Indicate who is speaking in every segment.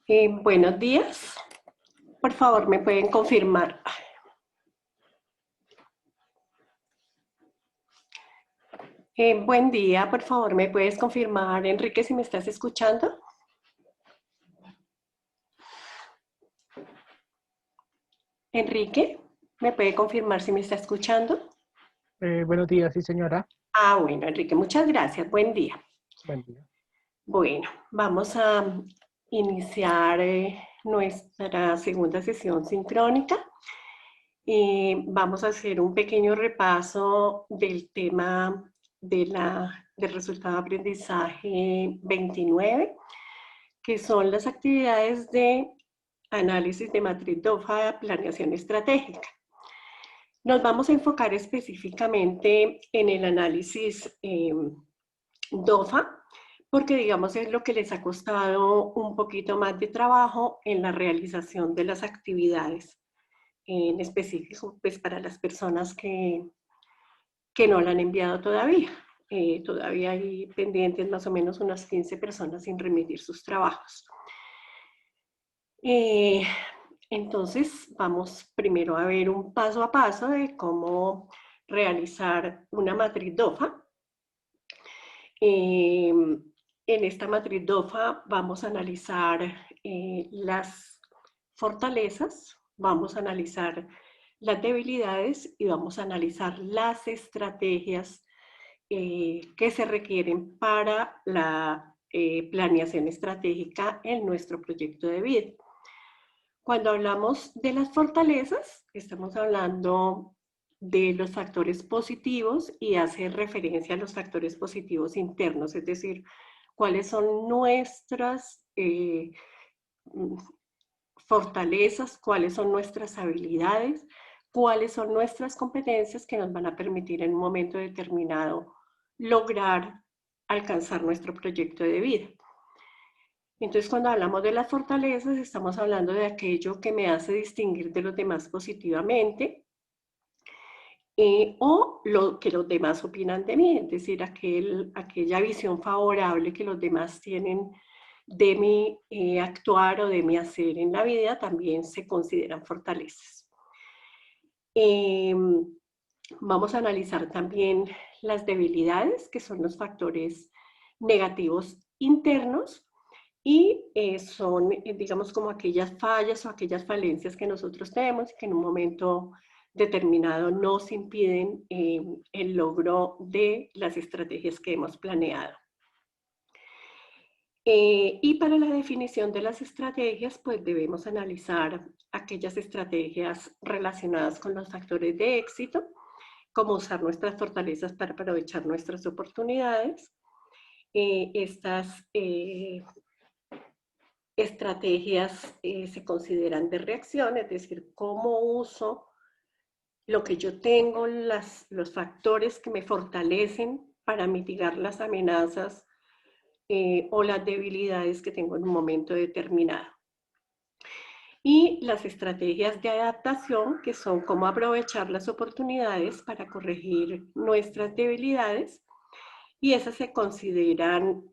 Speaker 1: Buenos días. Por favor, ¿me pueden confirmar? Buen día, por favor, ¿me puedes confirmar, Enrique, si me estás escuchando? Enrique, ¿me puede confirmar si me está escuchando?
Speaker 2: Buenos días, sí, señora.
Speaker 1: Bueno, Enrique, muchas gracias. Buen día.
Speaker 2: Buen día.
Speaker 1: Bueno, vamos a iniciar nuestra segunda sesión sincrónica. Vamos a hacer un pequeño repaso del tema del resultado de aprendizaje 29, que son las actividades de análisis de matriz DOFA, planeación estratégica. Nos vamos a enfocar específicamente en el análisis DOFA, porque digamos es lo que les ha costado un poquito más de trabajo en la realización de las actividades, en específico pues para las personas que no la han enviado todavía. Todavía hay pendientes más o menos unas 15 personas sin remitir sus trabajos. Entonces vamos primero a ver un paso a paso de cómo realizar una matriz DOFA. En esta matriz DOFA vamos a analizar las fortalezas, vamos a analizar las debilidades y vamos a analizar las estrategias que se requieren para la planeación estratégica en nuestro proyecto de vida. Cuando hablamos de las fortalezas, estamos hablando de los factores positivos y hace referencia a los factores positivos internos, es decir, cuáles son nuestras fortalezas, cuáles son nuestras habilidades, cuáles son nuestras competencias que nos van a permitir en un momento determinado lograr alcanzar nuestro proyecto de vida. Entonces, cuando hablamos de las fortalezas, estamos hablando de aquello que me hace distinguir de los demás positivamente o lo que los demás opinan de mí, es decir, aquella visión favorable que los demás tienen de mi actuar o de mi hacer en la vida también se consideran fortalezas. Vamos a analizar también las debilidades, que son los factores negativos internos, y son, digamos, como aquellas fallas o aquellas falencias que nosotros tenemos y que en un momento determinado nos impiden el logro de las estrategias que hemos planeado. Y para la definición de las estrategias, pues debemos analizar aquellas estrategias relacionadas con los factores de éxito, como usar nuestras fortalezas para aprovechar nuestras oportunidades. Estas estrategias se consideran de reacción, es decir, cómo uso lo que yo tengo, los factores que me fortalecen para mitigar las amenazas o las debilidades que tengo en un momento determinado. Y las estrategias de adaptación, que son cómo aprovechar las oportunidades para corregir nuestras debilidades, y esas se consideran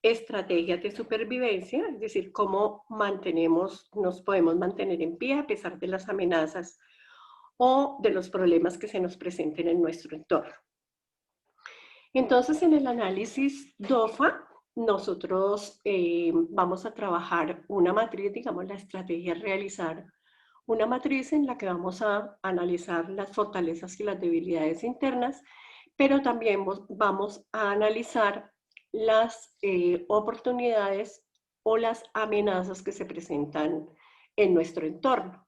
Speaker 1: estrategias de supervivencia, es decir, cómo nos podemos mantener en pie a pesar de las amenazas o de los problemas que se nos presenten en nuestro entorno. Entonces, en el análisis DOFA, nosotros vamos a trabajar una matriz, digamos, la estrategia es realizar una matriz en la que vamos a analizar las fortalezas y las debilidades internas, pero también vamos a analizar las oportunidades o las amenazas que se presentan en nuestro entorno.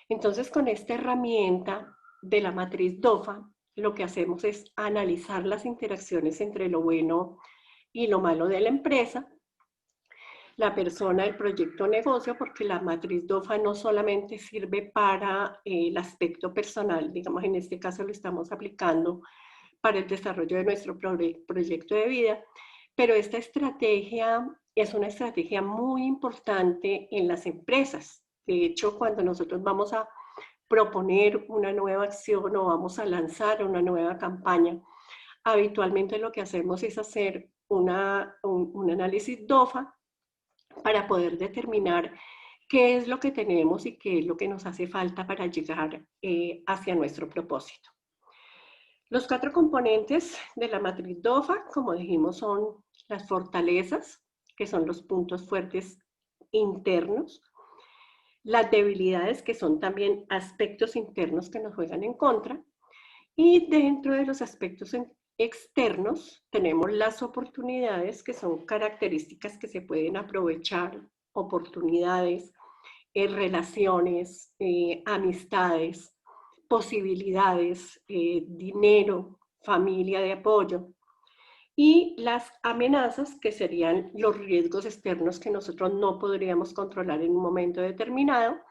Speaker 1: Entonces, con esta herramienta de la matriz DOFA, lo que hacemos es analizar las interacciones entre lo bueno y lo malo de la empresa, la persona, el proyecto o negocio, porque la matriz DOFA no solamente sirve para el aspecto personal, digamos en este caso lo estamos aplicando para el desarrollo de nuestro proyecto de vida, pero esta estrategia es una estrategia muy importante en las empresas. De hecho, cuando nosotros vamos a proponer una nueva acción o vamos a lanzar una nueva campaña, habitualmente lo que hacemos es hacer un análisis DOFA para poder determinar qué es lo que tenemos y qué es lo que nos hace falta para llegar hacia nuestro propósito. Los 4 componentes de la matriz DOFA, como dijimos, son las fortalezas, que son los puntos fuertes internos, las debilidades, que son también aspectos internos que nos juegan en contra, y dentro de los aspectos externos tenemos las oportunidades, que son características que se pueden aprovechar, oportunidades, relaciones, amistades, posibilidades, dinero, familia de apoyo. Y las amenazas, que serían los riesgos externos que nosotros no podríamos controlar en un momento determinado,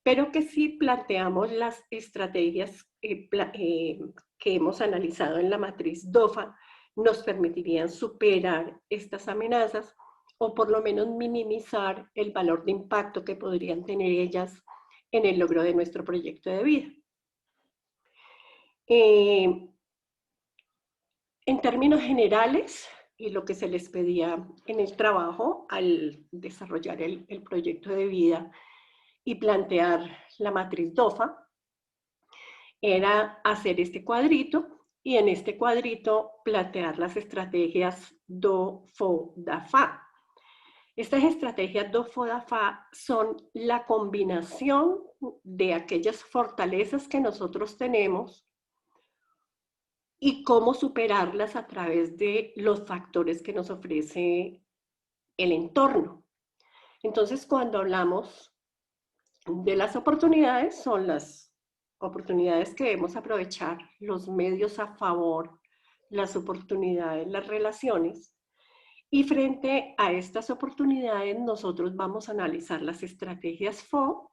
Speaker 1: pero que si planteamos las estrategias que hemos analizado en la matriz DOFA, nos permitirían superar estas amenazas o por lo menos minimizar el valor de impacto que podrían tener ellas en el logro de nuestro proyecto de vida. En términos generales, y lo que se les pedía en el trabajo al desarrollar el proyecto de vida y plantear la matriz DOFA, era hacer este cuadrito y en este cuadrito plantear las estrategias DO-FO-DA-FA. Estas estrategias DO-FO-DA-FA son la combinación de aquellas fortalezas que nosotros tenemos y cómo superarlas a través de los factores que nos ofrece el entorno. Entonces, cuando hablamos de las oportunidades, son las oportunidades que debemos aprovechar, los medios a favor, las oportunidades, las relaciones. Y frente a estas oportunidades, nosotros vamos a analizar las estrategias FO,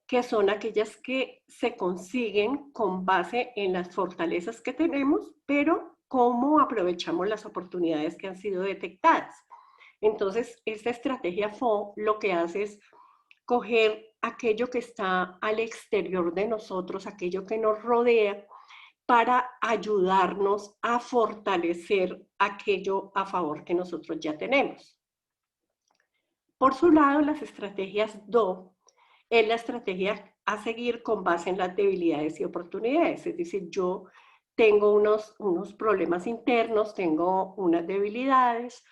Speaker 1: que son aquellas que se consiguen con base en las fortalezas que tenemos, pero cómo aprovechamos las oportunidades que han sido detectadas. Entonces, esta estrategia FO lo que hace es coger aquello que está al exterior de nosotros, aquello que nos rodea, para ayudarnos a fortalecer aquello a favor que nosotros ya tenemos. Por su lado, las estrategias DO es la estrategia a seguir con base en las debilidades y oportunidades. Es decir, yo tengo unos problemas internos, tengo unas debilidades,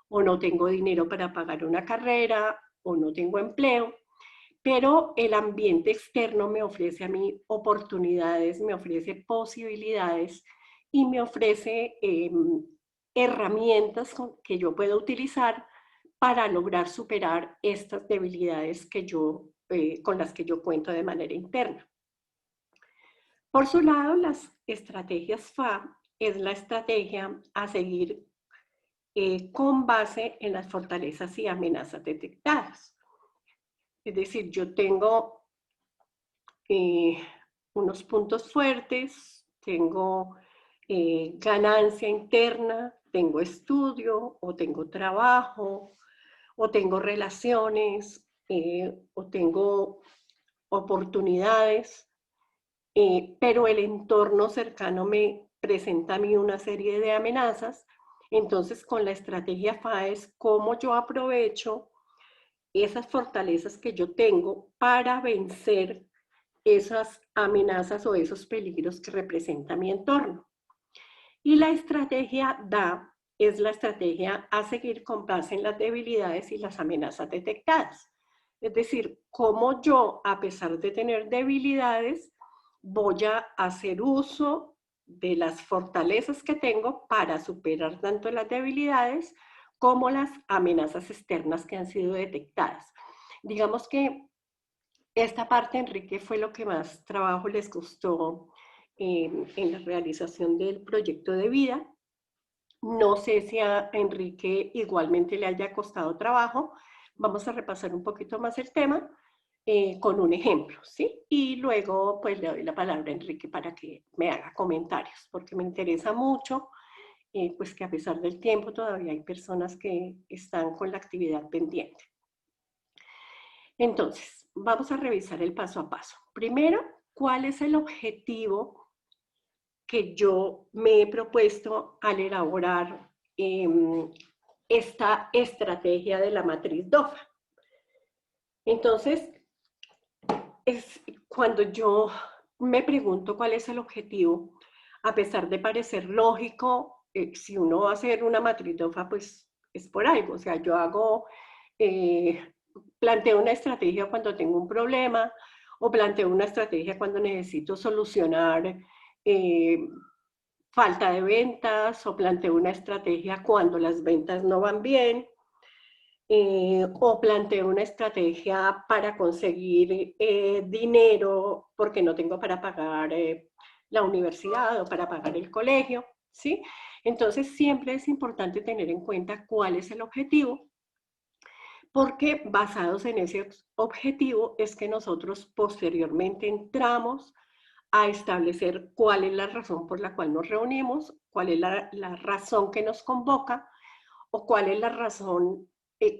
Speaker 1: o no tengo dinero para pagar una carrera, o no tengo empleo, pero el ambiente externo me ofrece a mí oportunidades, me ofrece posibilidades y me ofrece herramientas que yo puedo utilizar para lograr superar estas debilidades que con las que yo cuento de manera interna. Por su lado, las estrategias FA es la estrategia a seguir con base en las fortalezas y amenazas detectadas. Es decir, yo tengo unos puntos fuertes, tengo ganancia interna, tengo estudio, o tengo trabajo, o tengo relaciones, o tengo oportunidades, pero el entorno cercano me presenta a mí una serie de amenazas. Entonces, con la estrategia FA es cómo yo aprovecho esas fortalezas que yo tengo para vencer esas amenazas o esos peligros que representa mi entorno. Y la estrategia DA es la estrategia a seguir con base en las debilidades y las amenazas detectadas. Es decir, cómo yo, a pesar de tener debilidades, voy a hacer uso de las fortalezas que tengo para superar tanto las debilidades como las amenazas externas que han sido detectadas. Digamos que esta parte, Enrique, fue lo que más trabajo les costó en la realización del proyecto de vida. No sé si a Enrique igualmente le haya costado trabajo. Vamos a repasar un poquito más el tema con un ejemplo, ¿sí? Y luego pues le doy la palabra a Enrique para que me haga comentarios, porque me interesa mucho, pues que a pesar del tiempo todavía hay personas que están con la actividad pendiente. Entonces, vamos a revisar el paso a paso. Primero, ¿cuál es el objetivo que yo me he propuesto al elaborar esta estrategia de la matriz DOFA. Entonces, es cuando yo me pregunto cuál es el objetivo, a pesar de parecer lógico, si uno va a hacer una matriz DOFA, pues es por algo. O sea, yo planteo una estrategia cuando tengo un problema o planteo una estrategia cuando necesito solucionar eh, falta de ventas o planteo una estrategia cuando las ventas no van bien. O planteo una estrategia para conseguir dinero porque no tengo para pagar la universidad o para pagar el colegio, ¿sí? Entonces siempre es importante tener en cuenta cuál es el objetivo, porque basados en ese objetivo es que nosotros posteriormente entramos a establecer cuál es la razón por la cual nos reunimos, cuál es la razón que nos convoca o cuál es la razón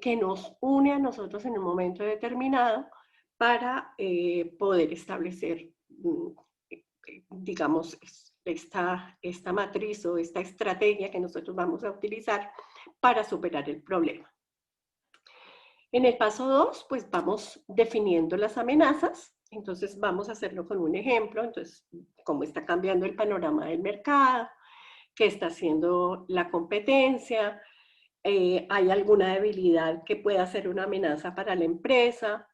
Speaker 1: que nos une a nosotros en un momento determinado para poder establecer, digamos, esta matriz o esta estrategia que nosotros vamos a utilizar para superar el problema. En el paso 2, pues vamos definiendo las amenazas. Entonces vamos a hacerlo con un ejemplo. Entonces, cómo está cambiando el panorama del mercado, qué está haciendo la competencia, hay alguna debilidad que pueda ser una amenaza para la empresa,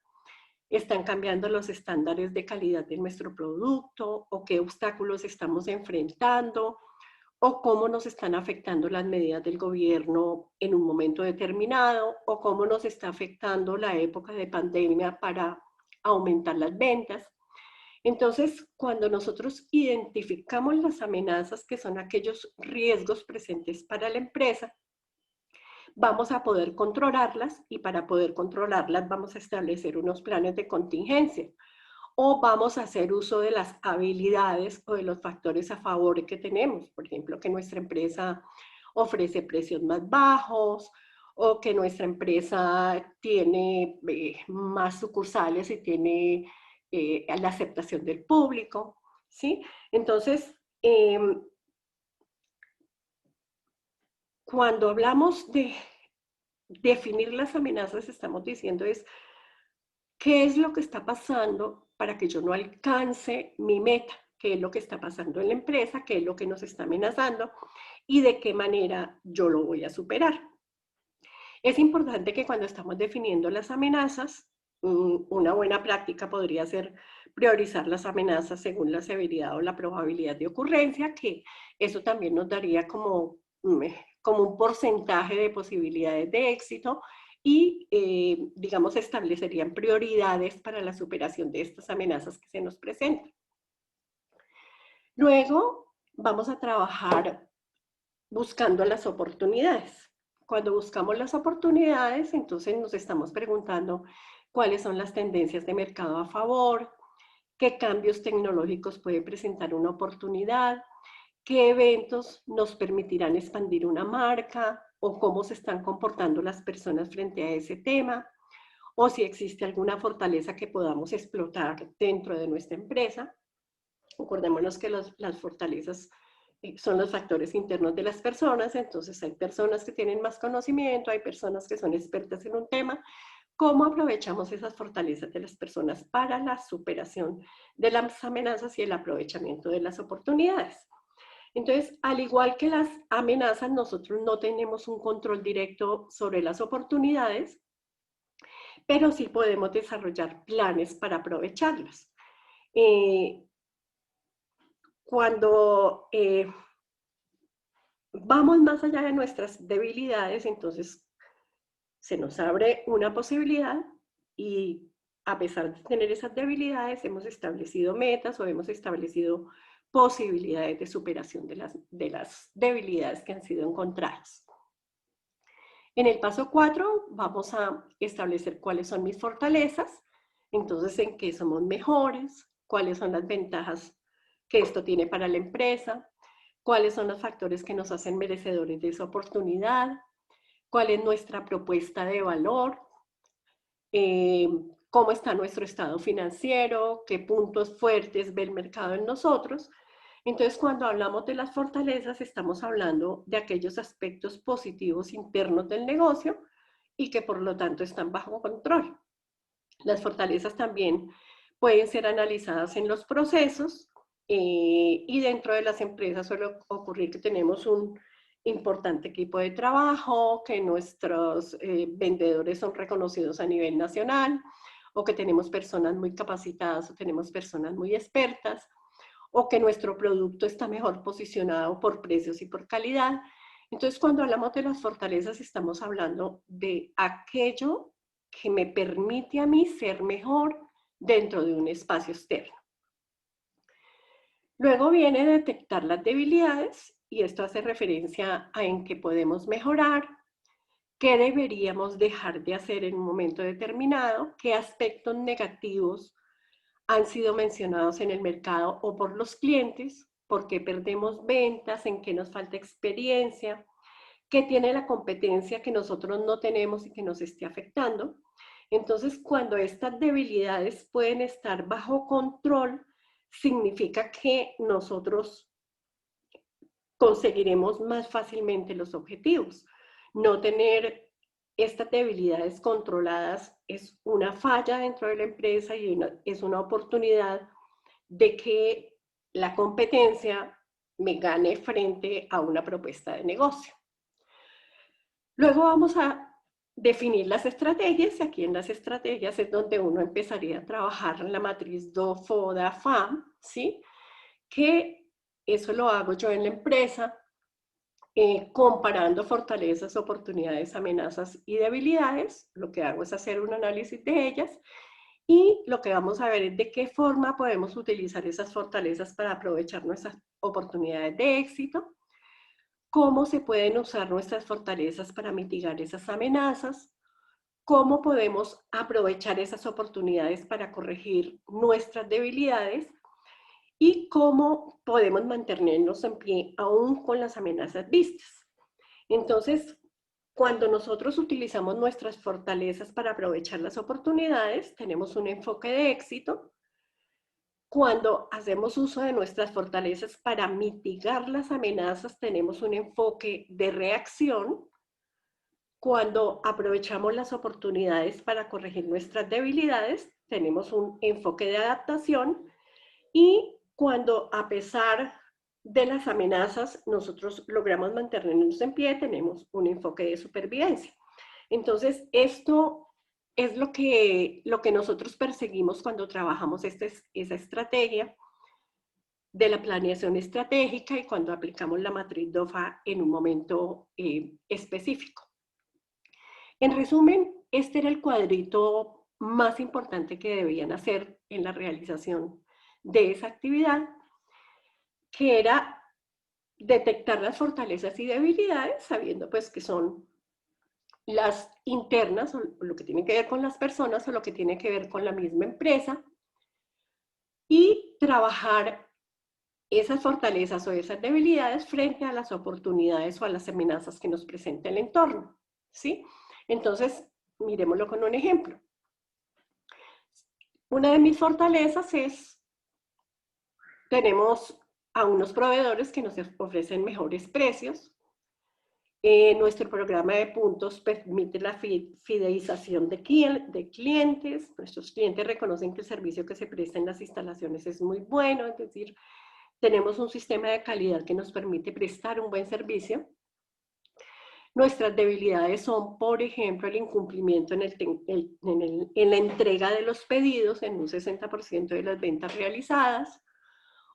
Speaker 1: están cambiando los estándares de calidad de nuestro producto o qué obstáculos estamos enfrentando o cómo nos están afectando las medidas del gobierno en un momento determinado o cómo nos está afectando la época de pandemia para aumentar las ventas. Entonces, cuando nosotros identificamos las amenazas, que son aquellos riesgos presentes para la empresa, vamos a poder controlarlas y para poder controlarlas vamos a establecer unos planes de contingencia o vamos a hacer uso de las habilidades o de los factores a favor que tenemos. Por ejemplo, que nuestra empresa ofrece precios más bajos o que nuestra empresa tiene más sucursales y tiene la aceptación del público, ¿sí? Entonces, cuando hablamos de definir las amenazas, estamos diciendo es qué es lo que está pasando para que yo no alcance mi meta, qué es lo que está pasando en la empresa, qué es lo que nos está amenazando y de qué manera yo lo voy a superar. Es importante que cuando estamos definiendo las amenazas, una buena práctica podría ser priorizar las amenazas según la severidad o la probabilidad de ocurrencia, que eso también nos daría como un porcentaje de posibilidades de éxito y, digamos, establecerían prioridades para la superación de estas amenazas que se nos presentan. Luego, vamos a trabajar buscando las oportunidades. Cuando buscamos las oportunidades, entonces nos estamos preguntando cuáles son las tendencias de mercado a favor, qué cambios tecnológicos puede presentar una oportunidad, qué eventos nos permitirán expandir una marca o cómo se están comportando las personas frente a ese tema, o si existe alguna fortaleza que podamos explotar dentro de nuestra empresa. Acordémonos que las fortalezas son los factores internos de las personas, entonces hay personas que tienen más conocimiento, hay personas que son expertas en un tema. ¿Cómo aprovechamos esas fortalezas de las personas para la superación de las amenazas y el aprovechamiento de las oportunidades? Entonces, al igual que las amenazas, nosotros no tenemos un control directo sobre las oportunidades, pero sí podemos desarrollar planes para aprovecharlas. Cuando vamos más allá de nuestras debilidades, entonces se nos abre una posibilidad y a pesar de tener esas debilidades, hemos establecido metas o hemos establecido posibilidades de superación de las debilidades que han sido encontradas. En el paso 4 vamos a establecer cuáles son mis fortalezas, entonces en qué somos mejores, cuáles son las ventajas que esto tiene para la empresa, cuáles son los factores que nos hacen merecedores de esa oportunidad, cuál es nuestra propuesta de valor, cómo está nuestro estado financiero, qué puntos fuertes ve el mercado en nosotros. Entonces, cuando hablamos de las fortalezas, estamos hablando de aquellos aspectos positivos internos del negocio y que por lo tanto están bajo control. Las fortalezas también pueden ser analizadas en los procesos y dentro de las empresas suele ocurrir que tenemos un importante equipo de trabajo, que nuestros vendedores son reconocidos a nivel nacional o que tenemos personas muy capacitadas o tenemos personas muy expertas o que nuestro producto está mejor posicionado por precios y por calidad. Entonces, cuando hablamos de las fortalezas, estamos hablando de aquello que me permite a mí ser mejor dentro de un espacio externo. Luego viene detectar las debilidades y esto hace referencia a en qué podemos mejorar, qué deberíamos dejar de hacer en un momento determinado, qué aspectos negativos han sido mencionados en el mercado o por los clientes, por qué perdemos ventas, en qué nos falta experiencia, qué tiene la competencia que nosotros no tenemos y que nos esté afectando. Entonces, cuando estas debilidades pueden estar bajo control, significa que nosotros conseguiremos más fácilmente los objetivos. No tener estas debilidades controladas es una falla dentro de la empresa y es una oportunidad de que la competencia me gane frente a una propuesta de negocio. Luego vamos a definir las estrategias y aquí en las estrategias es donde uno empezaría a trabajar en la matriz DO-FODA-FAM, ¿sí? Que eso lo hago yo en la empresa comparando fortalezas, oportunidades, amenazas y debilidades. Lo que hago es hacer un análisis de ellas y lo que vamos a ver es de qué forma podemos utilizar esas fortalezas para aprovechar nuestras oportunidades de éxito, cómo se pueden usar nuestras fortalezas para mitigar esas amenazas, cómo podemos aprovechar esas oportunidades para corregir nuestras debilidades y cómo podemos mantenernos en pie aún con las amenazas vistas. Entonces, cuando nosotros utilizamos nuestras fortalezas para aprovechar las oportunidades, tenemos un enfoque de éxito. Cuando hacemos uso de nuestras fortalezas para mitigar las amenazas, tenemos un enfoque de reacción. Cuando aprovechamos las oportunidades para corregir nuestras debilidades, tenemos un enfoque de adaptación. Y cuando a pesar de las amenazas nosotros logramos mantenernos en pie, tenemos un enfoque de supervivencia. Entonces, esto es lo que nosotros perseguimos cuando trabajamos esa estrategia de la planeación estratégica y cuando aplicamos la matriz DOFA en un momento específico. En resumen, este era el cuadrito más importante que debían hacer en la realización de esa actividad, que era detectar las fortalezas y debilidades, sabiendo pues que son las internas, o lo que tiene que ver con las personas, o lo que tiene que ver con la misma empresa, y trabajar esas fortalezas o esas debilidades frente a las oportunidades o a las amenazas que nos presenta el entorno, ¿sí? Entonces, miremoslo con un ejemplo. Una de mis fortalezas es, tenemos a unos proveedores que nos ofrecen mejores precios. Nuestro programa de puntos permite la fidelización de clientes. Nuestros clientes reconocen que el servicio que se presta en las instalaciones es muy bueno, es decir, tenemos un sistema de calidad que nos permite prestar un buen servicio. Nuestras debilidades son, por ejemplo, el incumplimiento en la entrega de los pedidos en un 60% de las ventas realizadas,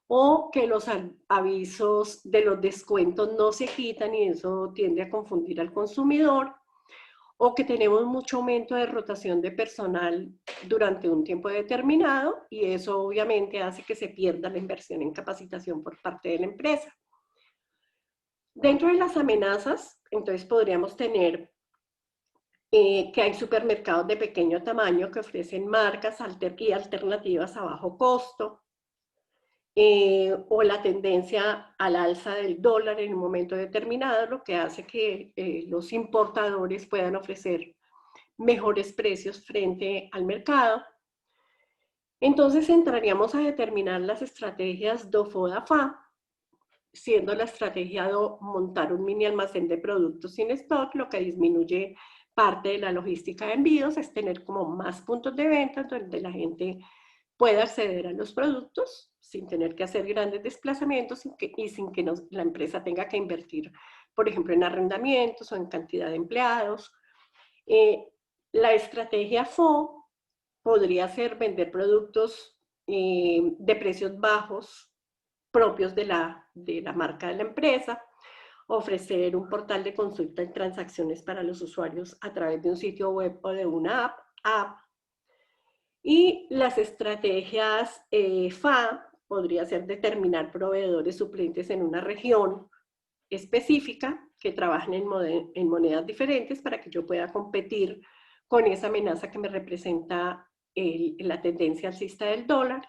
Speaker 1: o que los avisos de los descuentos no se quitan y eso tiende a confundir al consumidor, o que tenemos mucho aumento de rotación de personal durante un tiempo determinado y eso obviamente hace que se pierda la inversión en capacitación por parte de la empresa. Dentro de las amenazas, entonces podríamos tener que hay supermercados de pequeño tamaño que ofrecen marcas y alternativas a bajo costo, o la tendencia al alza del dólar en un momento determinado, lo que hace que los importadores puedan ofrecer mejores precios frente al mercado. Entonces entraríamos a determinar las estrategias DOFODAFA siendo la estrategia de montar un mini almacén de productos sin stock, lo que disminuye parte de la logística de envíos es tener como más puntos de venta donde la gente pueda acceder a los productos sin tener que hacer grandes desplazamientos y sin que la empresa tenga que invertir, por ejemplo, en arrendamientos o en cantidad de empleados. La estrategia FO podría ser vender productos de precios bajos propios de la marca de la empresa, ofrecer un portal de consulta y transacciones para los usuarios a través de un sitio web o de una app. Y las estrategias FA podría ser determinar proveedores suplentes en una región específica que trabajen en monedas diferentes para que yo pueda competir con esa amenaza que me representa la tendencia alcista del dólar,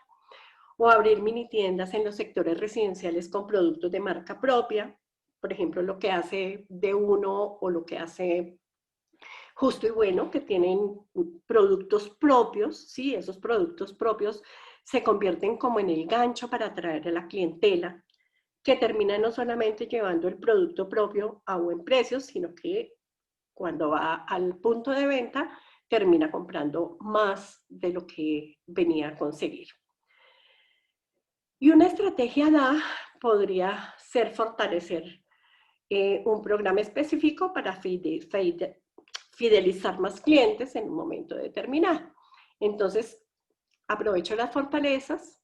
Speaker 1: o abrir mini tiendas en los sectores residenciales con productos de marca propia, por ejemplo, lo que hace D1 o lo que hace Justo y Bueno, que tienen productos propios, ¿sí? Esos productos propios se convierten como en el gancho para atraer a la clientela, que termina no solamente llevando el producto propio a buen precio, sino que cuando va al punto de venta termina comprando más de lo que venía a conseguir. Y una estrategia DA podría ser fortalecer un programa específico para fidelizar más clientes en un momento determinado. Entonces, aprovecho las fortalezas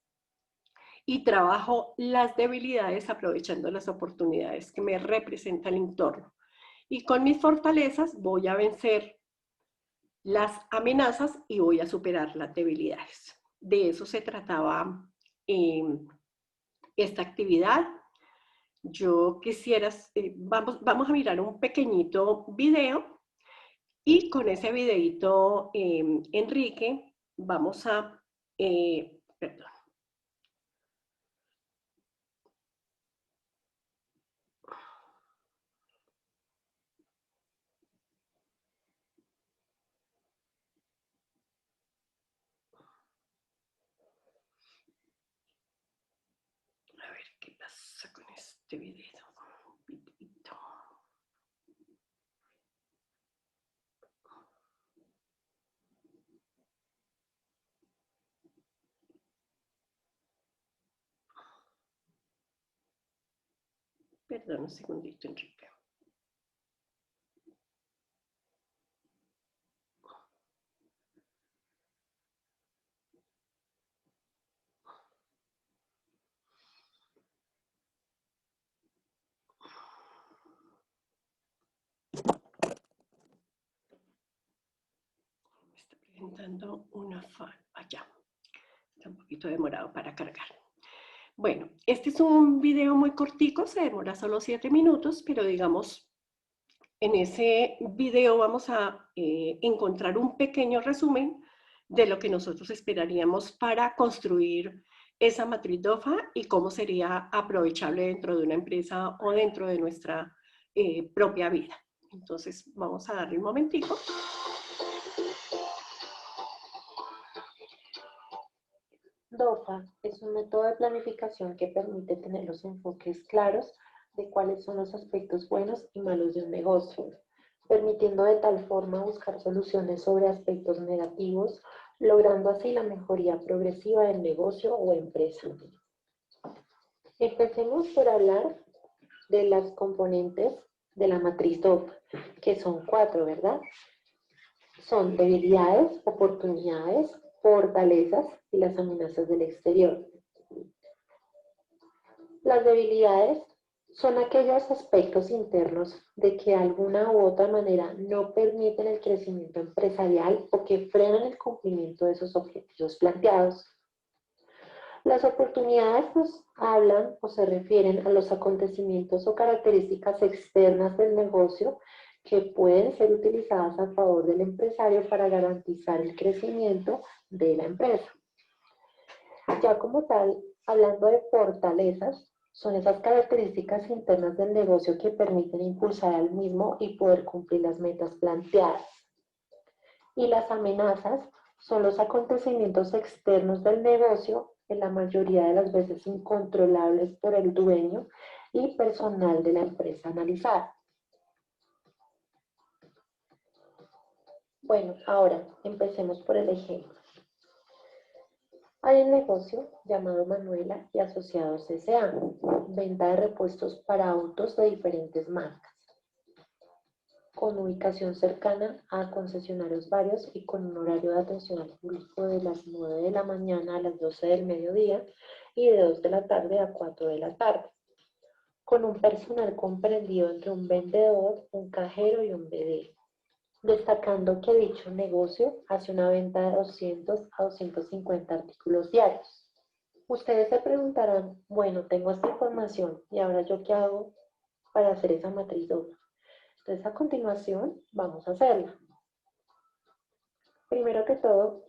Speaker 1: y trabajo las debilidades aprovechando las oportunidades que me representa el entorno. Y con mis fortalezas voy a vencer las amenazas y voy a superar las debilidades. De eso se trataba esta actividad. Yo quisiera, vamos a mirar un pequeñito video y con ese videito, Enrique, vamos a, perdón. A ver qué pasa con este video. Perdón, un segundito, Enrique. Me está presentando una falla. Allá. Está un poquito demorado para cargar. Bueno, este es un video muy cortico, se demora solo 7 minutos, pero digamos, en ese video vamos a encontrar un pequeño resumen de lo que nosotros esperaríamos para construir esa matriz DOFA y cómo sería aprovechable dentro de una empresa o dentro de nuestra propia vida. Entonces, vamos a darle un momentico.
Speaker 3: DOFA es un método de planificación que permite tener los enfoques claros de cuáles son los aspectos buenos y malos de un negocio, permitiendo de tal forma buscar soluciones sobre aspectos negativos, logrando así la mejoría progresiva del negocio o empresa. Empecemos por hablar de las componentes de la matriz DOFA, que son 4, ¿verdad? Son debilidades, oportunidades, fortalezas y las amenazas del exterior. Las debilidades son aquellos aspectos internos de que de alguna u otra manera no permiten el crecimiento empresarial o que frenan el cumplimiento de esos objetivos planteados. Las oportunidades nos hablan o se refieren a los acontecimientos o características externas del negocio que pueden ser utilizadas a favor del empresario para garantizar el crecimiento de la empresa. Ya como tal, hablando de fortalezas, son esas características internas del negocio que permiten impulsar al mismo y poder cumplir las metas planteadas. Y las amenazas son los acontecimientos externos del negocio, en la mayoría de las veces incontrolables por el dueño, y personal de la empresa analizada. Bueno, ahora empecemos por el ejemplo. Hay un negocio llamado Manuela y Asociados S.A., venta de repuestos para autos de diferentes marcas, con ubicación cercana a concesionarios varios y con un horario de atención al público de las 9 de la mañana a las 12 del mediodía y de 2 de la tarde a 4 de la tarde, con un personal comprendido entre un vendedor, un cajero y un bedero, destacando que dicho negocio hace una venta de 200 a 250 artículos diarios. Ustedes se preguntarán, bueno, tengo esta información y ahora yo qué hago para hacer esa matriz DOFA. Entonces a continuación vamos a hacerla. Primero que todo,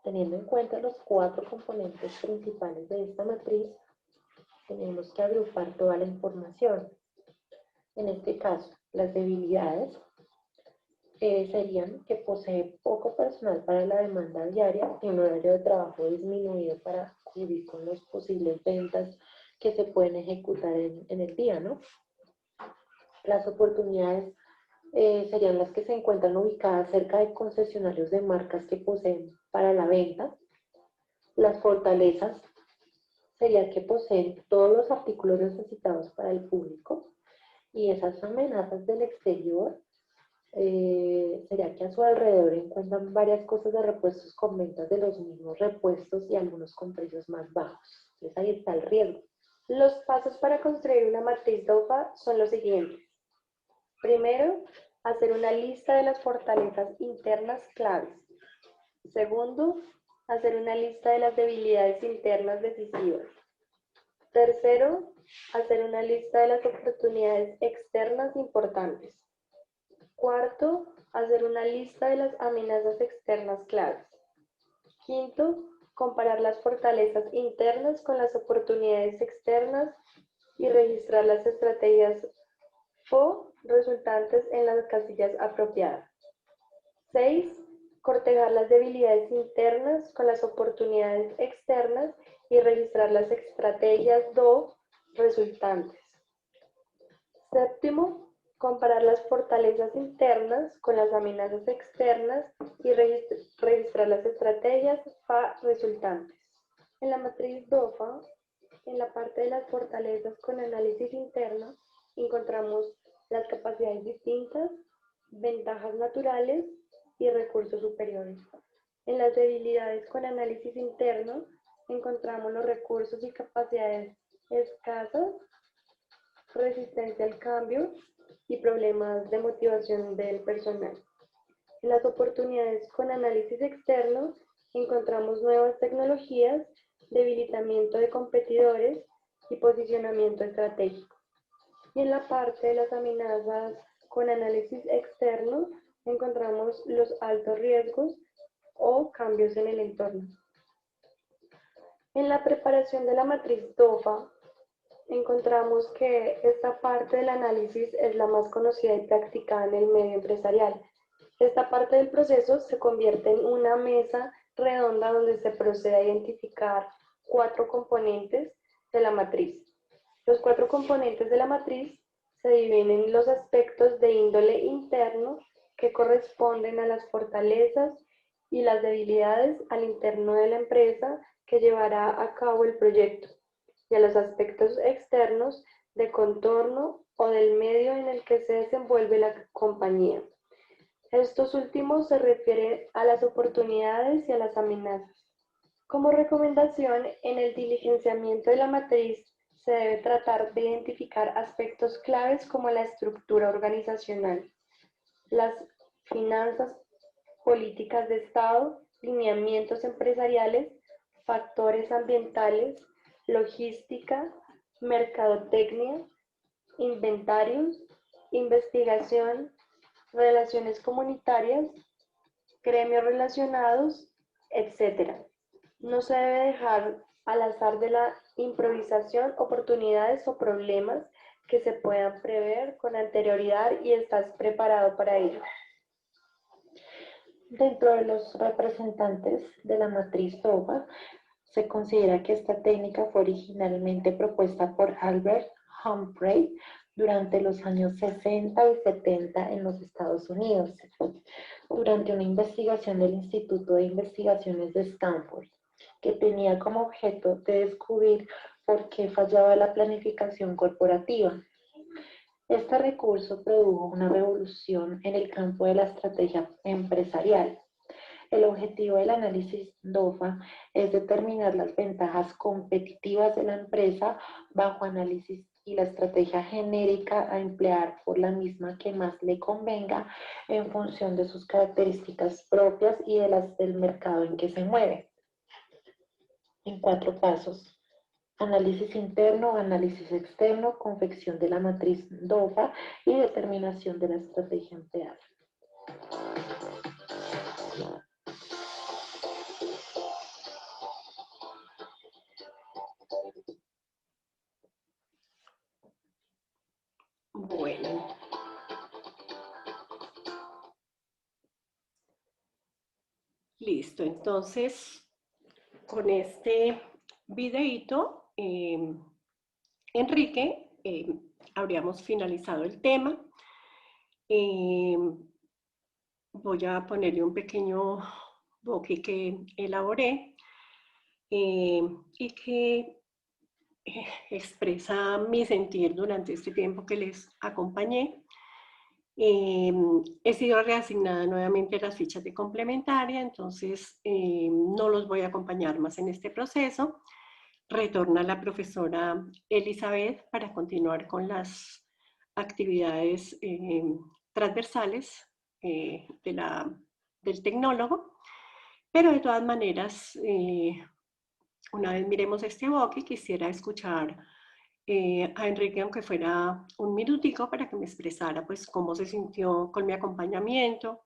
Speaker 3: teniendo en cuenta los 4 componentes principales de esta matriz, tenemos que agrupar toda la información. En este caso, las debilidades serían que posee poco personal para la demanda diaria y un horario de trabajo disminuido para cubrir con las posibles ventas que se pueden ejecutar en el día, ¿no? Las oportunidades serían las que se encuentran ubicadas cerca de concesionarios de marcas que poseen para la venta. Las fortalezas sería que poseen todos los artículos necesitados para el público, y esas amenazas del exterior sería que a su alrededor encuentran varias cosas de repuestos con ventas de los mismos repuestos y algunos con precios más bajos. Entonces ahí está el riesgo.
Speaker 4: Los pasos para construir una matriz DOFA son los siguientes. Primero, hacer una lista de las fortalezas internas claves. Segundo, hacer una lista de las debilidades internas decisivas. Tercero, hacer una lista de las oportunidades externas importantes. Cuarto, hacer una lista de las amenazas externas claves. Quinto, comparar las fortalezas internas con las oportunidades externas y registrar las estrategias FO resultantes en las casillas apropiadas. 6. Cortejar las debilidades internas con las oportunidades externas y registrar las estrategias DO resultantes. Séptimo, comparar las fortalezas internas con las amenazas externas y registrar las estrategias FA resultantes. En la matriz DOFA, en la parte de las fortalezas con análisis interno, encontramos las capacidades distintas, ventajas naturales y recursos superiores. En las debilidades con análisis interno, encontramos los recursos y capacidades escasas, resistencia al cambio y problemas de motivación del personal. En las oportunidades con análisis externo, encontramos nuevas tecnologías, debilitamiento de competidores y posicionamiento estratégico. Y en la parte de las amenazas con análisis externo, encontramos los altos riesgos o cambios en el entorno. En la preparación de la matriz DOFA, encontramos que esta parte del análisis es la más conocida y practicada en el medio empresarial. Esta parte del proceso se convierte en una mesa redonda donde se procede a identificar 4 componentes de la matriz. Los 4 componentes de la matriz se dividen en los aspectos de índole interno que corresponden a las fortalezas y las debilidades al interno de la empresa que llevará a cabo el proyecto, y a los aspectos externos de contorno o del medio en el que se desenvuelve la compañía. Estos últimos se refieren a las oportunidades y a las amenazas. Como recomendación, en el diligenciamiento de la matriz se debe tratar de identificar aspectos claves como la estructura organizacional, las finanzas, políticas de Estado, lineamientos empresariales, factores ambientales, logística, mercadotecnia, inventarios, investigación, relaciones comunitarias, gremios relacionados, etc. No se debe dejar al azar de la improvisación oportunidades o problemas que se puedan prever con anterioridad y estás preparado para ello.
Speaker 3: Dentro de los representantes de la matriz DOFA, se considera que esta técnica fue originalmente propuesta por Albert Humphrey durante los años 60 y 70 en los Estados Unidos, durante una investigación del Instituto de Investigaciones de Stanford, que tenía como objeto de descubrir por qué fallaba la planificación corporativa. Este recurso produjo una revolución en el campo de la estrategia empresarial. El objetivo del análisis DOFA es determinar las ventajas competitivas de la empresa bajo análisis y la estrategia genérica a emplear por la misma que más le convenga en función de sus características propias y de las del mercado en que se mueve. En 4 pasos. Análisis interno, análisis externo, confección de la matriz DOFA y determinación de la estrategia empleada.
Speaker 1: Bueno. Listo, entonces con este videíto, Enrique, habríamos finalizado el tema. Voy a ponerle un pequeño bokeh que elaboré y que expresa mi sentir durante este tiempo que les acompañé. He sido reasignada nuevamente a las fichas de complementaria, entonces no los voy a acompañar más en este proceso. Retorna la profesora Elizabeth para continuar con las actividades transversales del tecnólogo, pero de todas maneras, una vez miremos este bokeh, quisiera escuchar a Enrique, aunque fuera un minutico, para que me expresara pues cómo se sintió con mi acompañamiento,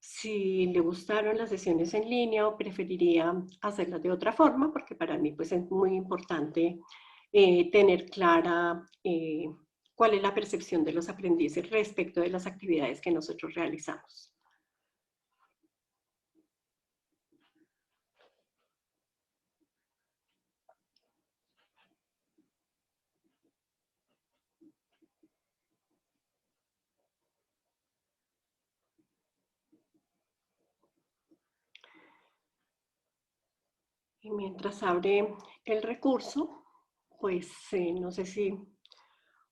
Speaker 1: si le gustaron las sesiones en línea o preferiría hacerlas de otra forma, porque para mí pues es muy importante tener clara cuál es la percepción de los aprendices respecto de las actividades que nosotros realizamos. Y mientras abre el recurso, pues no sé si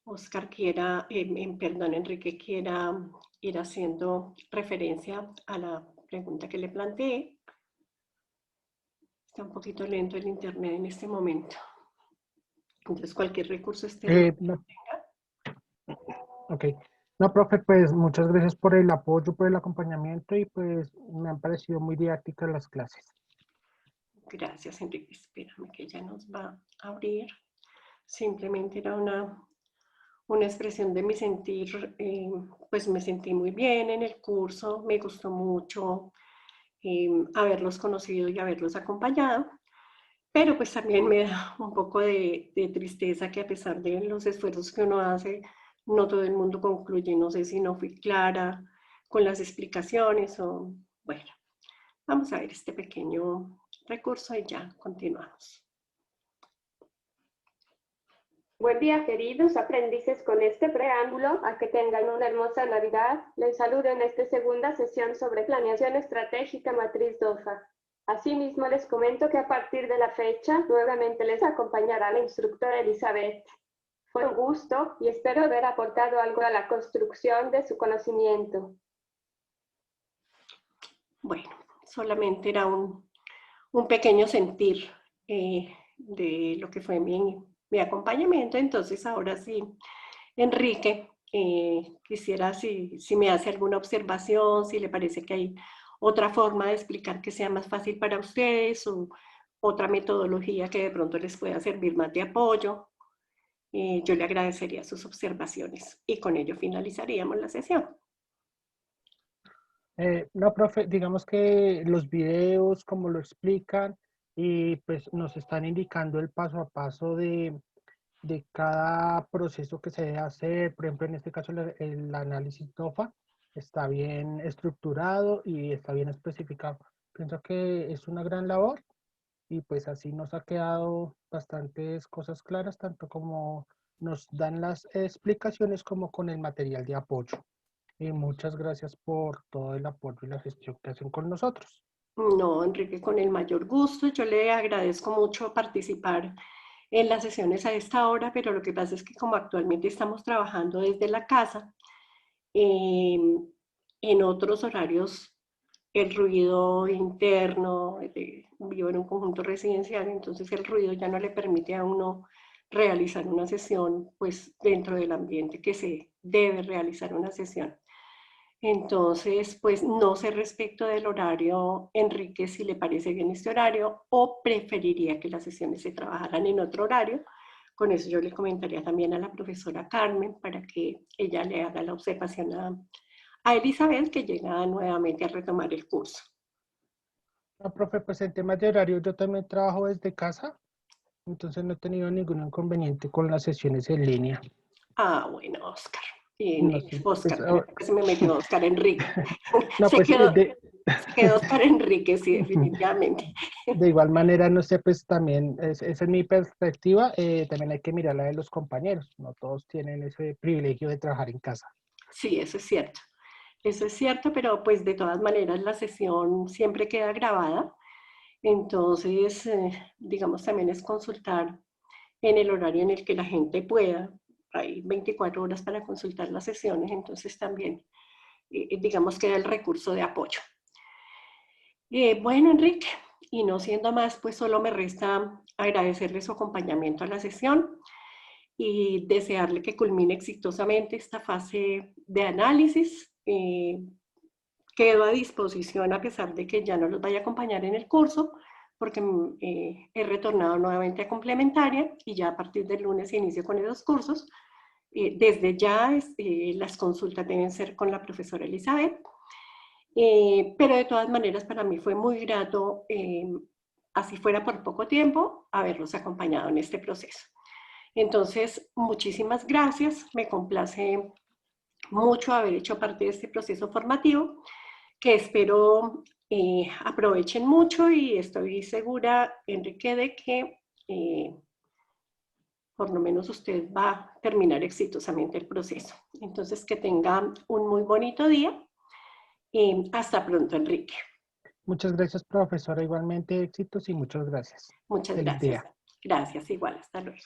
Speaker 1: Oscar quiera, perdón, Enrique quiera ir haciendo referencia a la pregunta que le planteé. Está un poquito lento el internet en este momento. Entonces, cualquier recurso externo que
Speaker 2: No,
Speaker 1: tenga.
Speaker 2: ok. No, profe, pues muchas gracias por el apoyo, por el acompañamiento y pues me han parecido muy didácticas las clases.
Speaker 1: Gracias, Enrique. Espérame que ya nos va a abrir. Simplemente era una expresión de mi sentir, pues me sentí muy bien en el curso, me gustó mucho haberlos conocido y haberlos acompañado, pero pues también me da un poco de tristeza que a pesar de los esfuerzos que uno hace, no todo el mundo concluye, no sé si no fui clara con las explicaciones o bueno, vamos a ver este pequeño recurso y ya continuamos.
Speaker 5: Buen día, queridos aprendices. Con este preámbulo, a que tengan una hermosa Navidad, les saludo en esta segunda sesión sobre planeación estratégica matriz DOFA. Asimismo, les comento que a partir de la fecha, nuevamente les acompañará la instructora Elizabeth. Fue un gusto y espero haber aportado algo a la construcción de su conocimiento.
Speaker 1: Bueno, solamente era un pequeño sentir de lo que fue mi acompañamiento. Entonces, ahora sí, Enrique, quisiera si me hace alguna observación, si le parece que hay otra forma de explicar que sea más fácil para ustedes o otra metodología que de pronto les pueda servir más de apoyo. Yo le agradecería sus observaciones y con ello finalizaríamos la sesión.
Speaker 2: No, profe, digamos que los videos, como lo explican, y pues nos están indicando el paso a paso de cada proceso que se debe hacer. Por ejemplo, en este caso el análisis DOFA está bien estructurado y está bien especificado. Pienso que es una gran labor. Y pues así nos ha quedado bastantes cosas claras, tanto como nos dan las explicaciones como con el material de apoyo. Y muchas gracias por todo el apoyo y la gestión que hacen con nosotros.
Speaker 1: No, Enrique, con el mayor gusto. Yo le agradezco mucho participar en las sesiones a esta hora, pero lo que pasa es que como actualmente estamos trabajando desde la casa, en otros horarios el ruido interno, vivo en un conjunto residencial, entonces el ruido ya no le permite a uno realizar una sesión pues dentro del ambiente que se debe realizar una sesión. Entonces, pues no sé respecto del horario, Enrique, si le parece bien este horario o preferiría que las sesiones se trabajaran en otro horario. Con eso yo le comentaría también a la profesora Carmen para que ella le haga la observación a Elizabeth, que llega nuevamente a retomar el curso.
Speaker 2: No, profe, pues en temas de horario yo también trabajo desde casa, entonces no he tenido ningún inconveniente con las sesiones en línea.
Speaker 1: Ah, bueno, Oscar.
Speaker 2: No sé, pues,
Speaker 1: Oscar, creo que se me metió Oscar Enrique.
Speaker 2: no,
Speaker 1: Se
Speaker 2: pues
Speaker 1: quedó Oscar Enrique, sí, definitivamente.
Speaker 2: de igual manera, no sé, pues también, esa es mi perspectiva, también hay que mirar la de los compañeros, no todos tienen ese privilegio de trabajar en casa.
Speaker 1: Sí, eso es cierto. Eso es cierto, pero pues de todas maneras la sesión siempre queda grabada. Entonces, digamos, también es consultar en el horario en el que la gente pueda. Hay 24 horas para consultar las sesiones, entonces también, digamos, queda el recurso de apoyo. Bueno, Enrique, y no siendo más, pues solo me resta agradecerle su acompañamiento a la sesión y desearle que culmine exitosamente esta fase de análisis. Quedo a disposición a pesar de que ya no los vaya a acompañar en el curso, porque he retornado nuevamente a complementaria y ya a partir del lunes inicio con esos cursos. Desde ya las consultas deben ser con la profesora Elizabeth, pero de todas maneras para mí fue muy grato, así fuera por poco tiempo, haberlos acompañado en este proceso. Entonces, muchísimas gracias, me complace mucho haber hecho parte de este proceso formativo, que espero aprovechen mucho y estoy segura, Enrique, de que por lo menos usted va a terminar exitosamente el proceso. Entonces, que tenga un muy bonito día y hasta pronto, Enrique.
Speaker 2: Muchas gracias, profesora, igualmente éxitos y muchas gracias.
Speaker 1: Muchas
Speaker 2: Feliz
Speaker 1: gracias.
Speaker 2: día.
Speaker 1: Gracias, igual, hasta luego.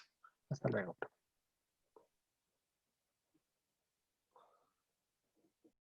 Speaker 2: Hasta luego.